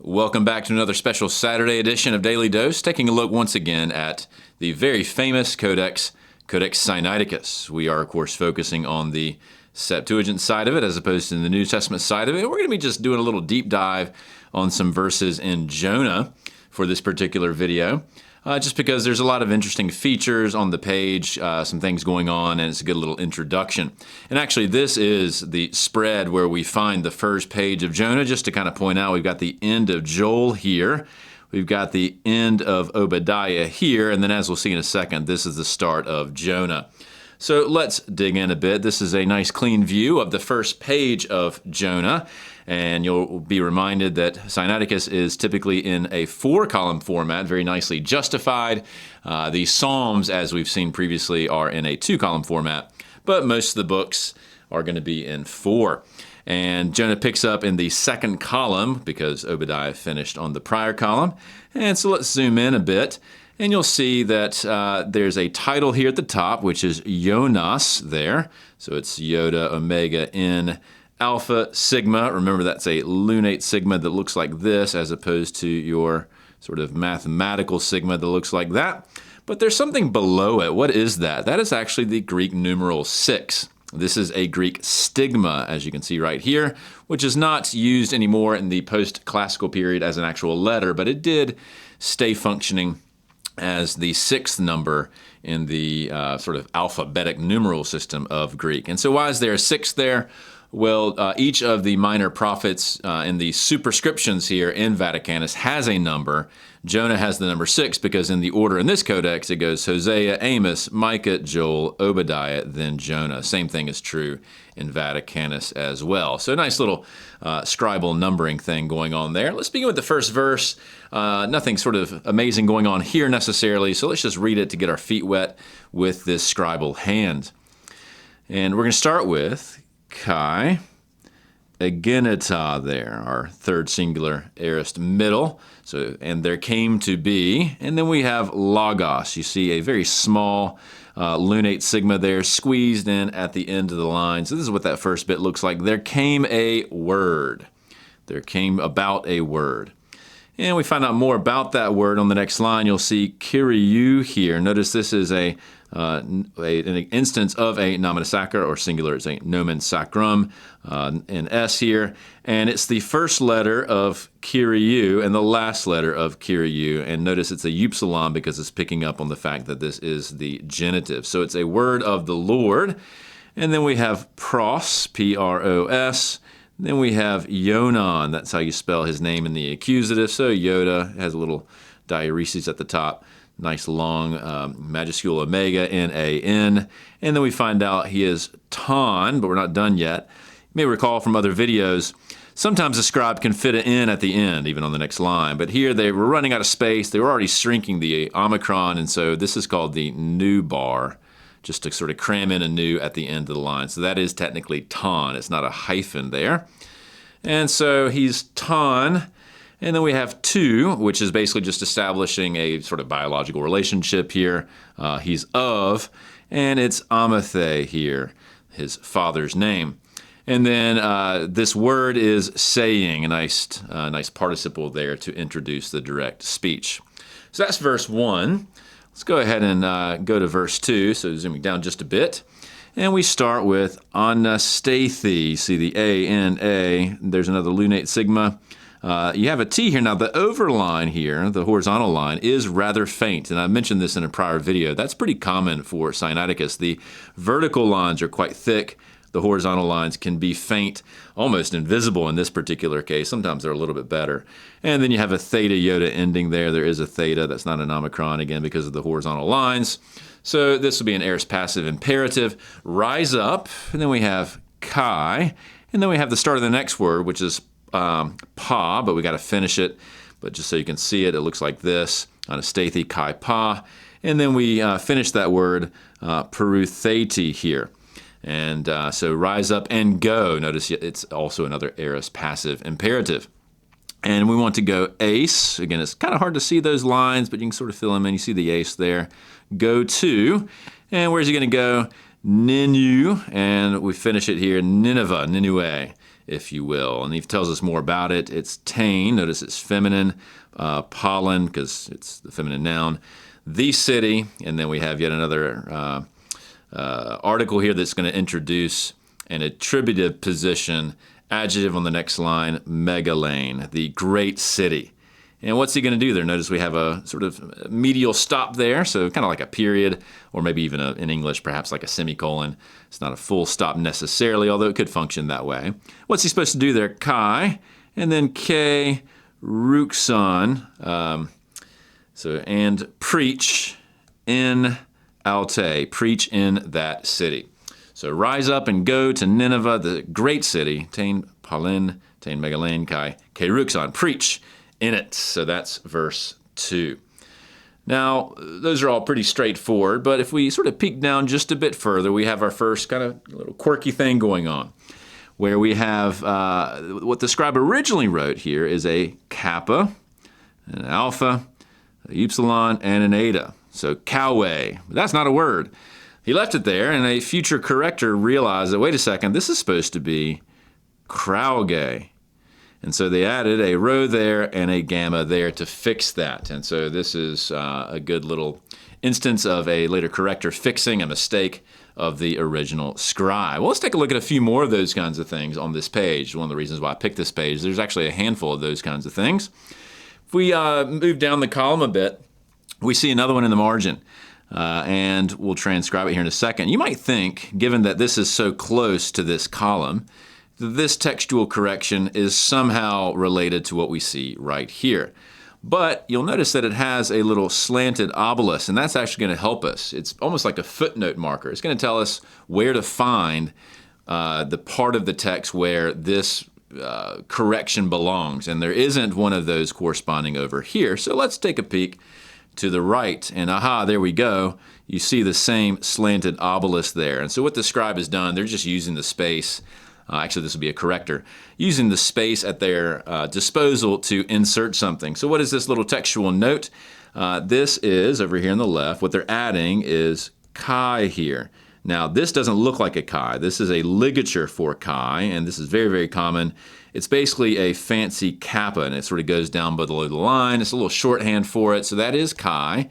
Welcome back to another special Saturday edition of Daily Dose, taking a look once again at the very famous Codex Sinaiticus. We are, of course, focusing on the Septuagint side of it as opposed to the New Testament side of it. We're going to be just doing a little deep dive on some verses in Jonah for this particular video, just because there's a lot of interesting features on the page, some things going on, and it's a good little introduction. And actually, this is the spread where we find the first page of Jonah. Just to kind of point out, we've got the end of Joel here. We've got the end of Obadiah here, and then as we'll see in a second, this is the start of Jonah. So let's dig in a bit. This is a nice clean view of the first page of Jonah, and you'll be reminded that Sinaiticus is typically in a 4-column format, very nicely justified. The Psalms, as we've seen previously, are in a 2-column format, but most of the books are going to be in 4. And Jonah picks up in the 2nd column because Obadiah finished on the prior column. And so let's zoom in a bit. And you'll see that there's a title here at the top, which is Jonas there. So it's Iota, Omega, N, Alpha, Sigma. Remember, that's a lunate sigma that looks like this, as opposed to your sort of mathematical sigma that looks like that. But there's something below it. What is that? That is actually the Greek numeral 6. This is a Greek stigma, as you can see right here, which is not used anymore in the post-classical period as an actual letter, but it did stay functioning as the 6th number in the sort of alphabetic numeral system of Greek. And so why is there a 6 there? Well, each of the minor prophets in the superscriptions here in Vaticanus has a number. Jonah has the number 6 because in the order in this codex, it goes Hosea, Amos, Micah, Joel, Obadiah, then Jonah. Same thing is true in Vaticanus as well. So a nice little scribal numbering thing going on there. Let's begin with the first verse. Nothing sort of amazing going on here necessarily, so let's just read it to get our feet wet with this scribal hand. And we're going to start with Kai Agenita there, our third singular aorist middle. So, and there came to be, and then we have Logos. You see a very small lunate sigma there squeezed in at the end of the line. So this is what that first bit looks like. There came a word. There came about a word. And we find out more about that word on the next line. You'll see Kyriou here. Notice this is an instance of a nomen sacra, or singular, it's a nomen sacrum, in S here. And it's the first letter of Kyriou and the last letter of Kyriou. And notice it's a upsilon because it's picking up on the fact that this is the genitive. So it's a word of the Lord. And then we have pros, P-R-O-S. Then we have Yonan. That's how you spell his name in the accusative. So Yoda has a little diaeresis at the top. Nice long majuscule omega, N-A-N. And then we find out he is ton, but we're not done yet. You may recall from other videos, sometimes a scribe can fit an N at the end, even on the next line. But here they were running out of space. They were already shrinking the omicron, and so this is called the nu bar, just to sort of cram in a nu at the end of the line. So that is technically ton. It's not a hyphen there. And so he's ton. And then we have tu, which is basically just establishing a sort of biological relationship here. He's of, and it's Amathe here, his father's name. And then this word is saying, a nice participle there to introduce the direct speech. So that's verse 1. Let's go ahead and go to verse 2, so zooming down just a bit. And we start with Anastathi. See the A-N-A. There's another lunate sigma. You have a T here. Now, the overline here, the horizontal line, is rather faint. And I mentioned this in a prior video. That's pretty common for Sinaiticus. The vertical lines are quite thick. The horizontal lines can be faint, almost invisible in this particular case. Sometimes they're a little bit better. And then you have a theta iota ending there. There is a theta. That's not an omicron, again, because of the horizontal lines. So this will be an aorist passive imperative. Rise up. And then we have Kai. And then we have the start of the next word, which is pa, but we got to finish it. But just so you can see it, it looks like this. Anastathi, Kai, pa. And then we finish that word, perutheti here. And so rise up and go. Notice it's also another aorist passive imperative. And we want to go ace. Again, it's kind of hard to see those lines, but you can sort of fill them in. You see the ace there. Go to. And where's he going to go? Ninu. And we finish it here, Nineveh, Ninue. if you will. And he tells us more about it. It's tain. Notice it's feminine. Pollen, because it's the feminine noun. The city. And then we have yet another article here that's going to introduce an attributive position, adjective on the next line, megalane, the great city. And what's he going to do there? Notice we have a sort of medial stop there, so kind of like a period, or maybe even in English, perhaps like a semicolon. It's not a full stop necessarily, although it could function that way. What's he supposed to do there? Kai, and then K, ruxon, and preach in Alte, preach in that city. So rise up and go to Nineveh, the great city, tain palin, tain megalane, kai, ruxon, preach in it. So that's verse 2. Now, those are all pretty straightforward, but if we sort of peek down just a bit further, we have our first kind of little quirky thing going on, where we have what the scribe originally wrote here is a kappa, an alpha, a upsilon, and an eta. So Kawe, that's not a word. He left it there, and a future corrector realized that, wait a second, this is supposed to be krauge. And so they added a rho there and a gamma there to fix that. And so this is a good little instance of a later corrector fixing a mistake of the original scribe. Well, let's take a look at a few more of those kinds of things on this page. One of the reasons why I picked this page, there's actually a handful of those kinds of things. If we move down the column a bit, we see another one in the margin. And we'll transcribe it here in a second. You might think, given that this is so close to this column, this textual correction is somehow related to what we see right here. But you'll notice that it has a little slanted obelisk, and that's actually going to help us. It's almost like a footnote marker. It's going to tell us where to find the part of the text where this correction belongs. And there isn't one of those corresponding over here. So let's take a peek to the right, and aha, there we go. You see the same slanted obelisk there. And so what the scribe has done, they're just using the space. Actually, this would be a corrector, using the space at their disposal to insert something. So what is this little textual note? This is, over here on the left, what they're adding is chi here. Now, this doesn't look like a chi. This is a ligature for chi, and this is very, very common. It's basically a fancy kappa, and it sort of goes down below the line. It's a little shorthand for it, so that is chi.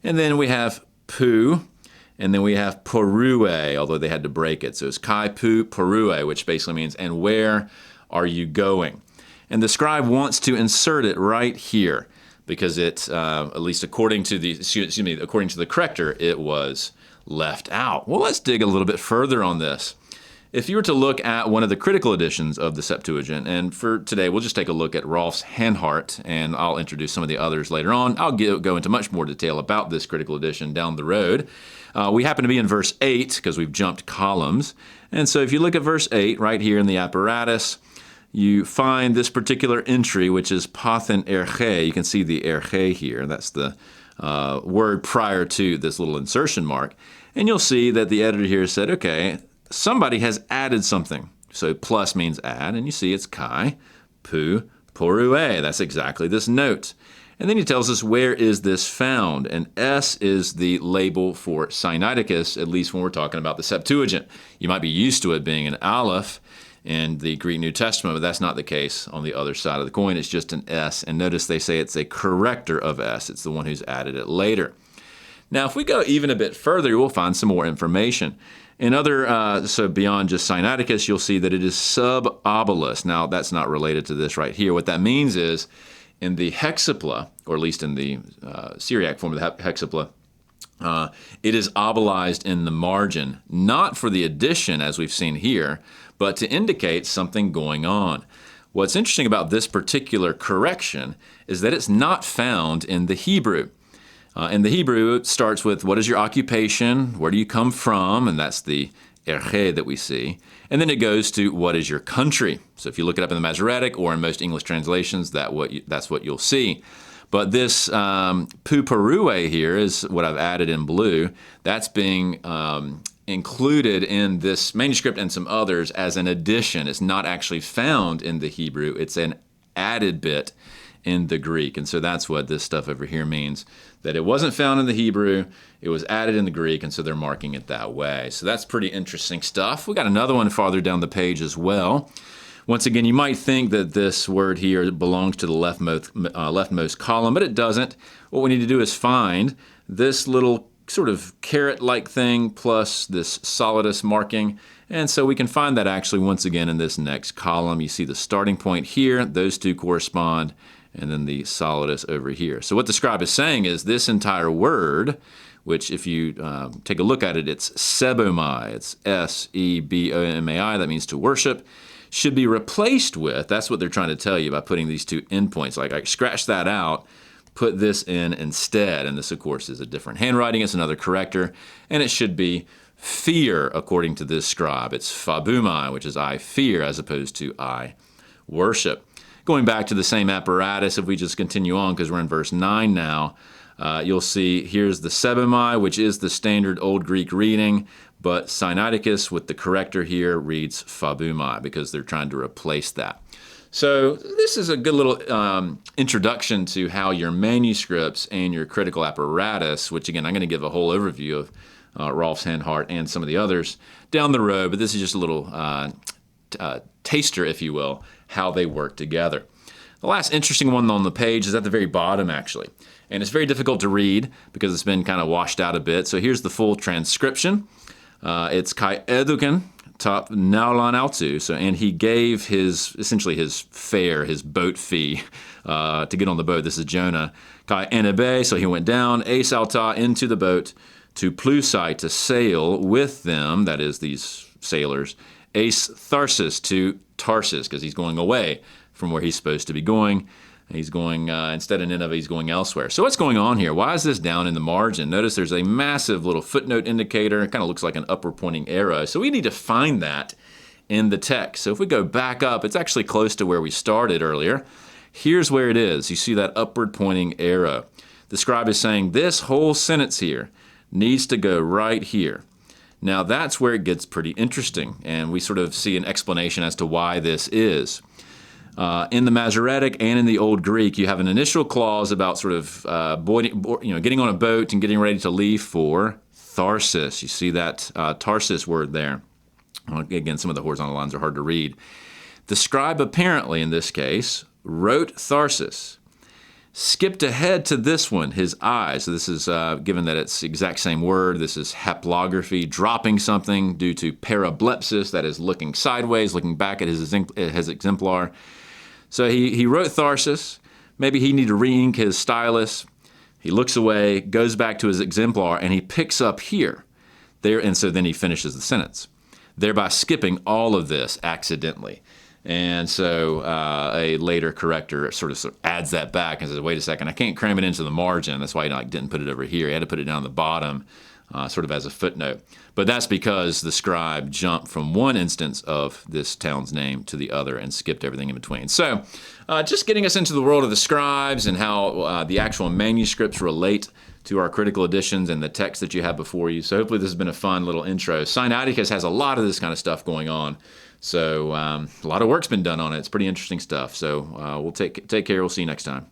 And then we have pu, and then we have porue, although they had to break it. So it's kai pu porue, which basically means, and where are you going? And the scribe wants to insert it right here because it, at least according to the corrector, it was left out. Well, let's dig a little bit further on this. If you were to look at one of the critical editions of the Septuagint, and for today we'll just take a look at Rolf's Hanhart, and I'll introduce some of the others later on. I'll go into much more detail about this critical edition down the road. We happen to be in verse 8 because we've jumped columns. And so if you look at verse 8 right here in the apparatus, you find this particular entry, which is pathen erche. You can see the erche here. That's the word prior to this little insertion mark. And you'll see that the editor here said, okay, somebody has added something. So plus means add, and you see it's kai, pu, porue. That's exactly this note. And then he tells us where is this found, and S is the label for Sinaiticus, at least when we're talking about the Septuagint. You might be used to it being an aleph in the Greek New Testament, but that's not the case on the other side of the coin. It's just an S, and notice they say it's a corrector of S. It's the one who's added it later. Now, if we go even a bit further, we'll find some more information. In other, so beyond just Sinaiticus, you'll see that it is sub-obelisk. Now, that's not related to this right here. What that means is, in the hexapla, or at least in the Syriac form of the hexapla, it is obelized in the margin, not for the addition, as we've seen here, but to indicate something going on. What's interesting about this particular correction is that it's not found in the Hebrew. In the Hebrew, it starts with, what is your occupation? Where do you come from? And that's the erche that we see. And then it goes to, what is your country? So if you look it up in the Masoretic or in most English translations, that's what you'll see. But this puperue here is what I've added in blue. That's being included in this manuscript and some others as an addition. It's not actually found in the Hebrew. It's an added bit in the Greek. And so that's what this stuff over here means, that it wasn't found in the Hebrew, it was added in the Greek, and so they're marking it that way. So that's pretty interesting stuff. We got another one farther down the page as well. Once again, you might think that this word here belongs to the leftmost column, but it doesn't. What we need to do is find this little sort of caret-like thing plus this solidus marking. And so we can find that actually once again in this next column. You see the starting point here, those two correspond, and then the solidus over here. So what the scribe is saying is this entire word, which if you take a look at it, it's sebomai, it's S-E-B-O-M-A-I, that means to worship, should be replaced with, that's what they're trying to tell you by putting these two endpoints. Like I scratch that out, put this in instead, and this of course is a different handwriting, it's another corrector, and it should be fear according to this scribe. It's phobumai, which is I fear, as opposed to I worship. Going back to the same apparatus, if we just continue on, because we're in verse 9 now, you'll see here's the sebomai, which is the standard Old Greek reading, but Sinaiticus with the corrector here reads phobumai because they're trying to replace that. So this is a good little introduction to how your manuscripts and your critical apparatus, which again, I'm going to give a whole overview of Rolf's Handhart and some of the others down the road, but this is just a little taster, if you will, how they work together. The last interesting one on the page is at the very bottom, actually. And it's very difficult to read because it's been kind of washed out a bit. So here's the full transcription. It's kai eduken top naulan altu. So, and he gave essentially his fare, his boat fee to get on the boat. This is Jonah. Kai enebe, so he went down, ace alta, into the boat, to plusai, to sail with them, that is these sailors, ace tharsis, to Tarsus, because he's going away from where he's supposed to be going. He's going, instead of Nineveh, he's going elsewhere. So what's going on here? Why is this down in the margin? Notice there's a massive little footnote indicator. It kind of looks like an upward pointing arrow. So we need to find that in the text. So if we go back up, it's actually close to where we started earlier. Here's where it is. You see that upward pointing arrow. The scribe is saying this whole sentence here needs to go right here. Now that's where it gets pretty interesting, and we sort of see an explanation as to why this is. In the Masoretic and in the Old Greek, you have an initial clause about sort of getting on a boat and getting ready to leave for Tharsis. You see that Tarsus word there. Again, some of the horizontal lines are hard to read. The scribe apparently, in this case, wrote Tharsis, skipped ahead to this one, his eye. So this is, given that it's the exact same word, this is haplography, dropping something due to parablepsis, that is looking sideways, looking back at his exemplar. So he wrote Tharsis. Maybe he needed to re-ink his stylus. He looks away, goes back to his exemplar, and he picks up here. There, and so then he finishes the sentence, thereby skipping all of this accidentally. And so a later corrector sort of adds that back and says, wait a second, I can't cram it into the margin. That's why he didn't put it over here. He had to put it down the bottom sort of as a footnote. But that's because the scribe jumped from one instance of this town's name to the other and skipped everything in between. So just getting us into the world of the scribes and how the actual manuscripts relate to our critical editions and the text that you have before you. So hopefully this has been a fun little intro. Sinaiticus has a lot of this kind of stuff going on. So a lot of work's been done on it. It's pretty interesting stuff. So we'll take care. We'll see you next time.